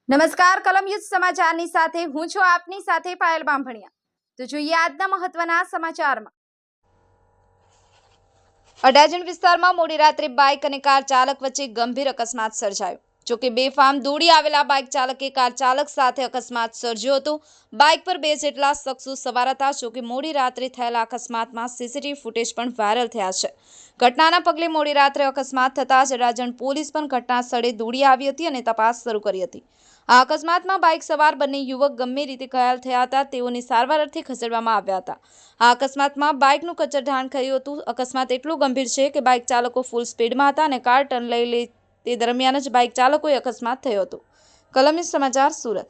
નમસ્કાર કલમ યુદ્ધ સમાચારની સાથે હું છું આપની સાથે પાયલ બામભણિયા। તો જોઈએ આજના મહત્વના સમાચારમાં। અડાજણ વિસ્તારમાં મોડી રાત્રે બાઇક અને કાર ચાલક વચ્ચે ગંભીર અકસ્માત સર્જાયો। જોકે બેફામ દોડી આવેલા બાઇક ચાલકે કાર ચાલક સાથે અકસ્માત સર્જ્યો હતો। બાઇક પર 2 જેટલા શખ્સો સવાર હતા। જોકે મોડી રાત્રે થયેલા અકસ્માતમાં સીસીટીવી ફૂટેજ પણ વાયરલ થયા છે। ઘટનાના પગલે મોડી રાત્રે અકસ્માત થતાં જ અડાજણ પોલીસ પણ ઘટના સ્થળે દોડી આવી હતી અને તપાસ શરૂ કરી હતી। આ અકસ્માતમાં બાઇક સવાર બંને યુવક ગંભીર રીતે ઘાયલ થયા હતા। તેઓને સારવાર અર્થે ખસેડવામાં આવ્યા હતા। આ અકસ્માતમાં બાઇકનું કચરધાણ થયું હતું। અકસ્માત એટલો ગંભીર છે કે બાઇક ચાલકો ફૂલ સ્પીડમાં હતા અને કાર ટર્ન લઈ લે તે દરમિયાન જ બાઇક ચાલકોએ અકસ્માત થયો હતો। કલમ સમાચાર સુરત।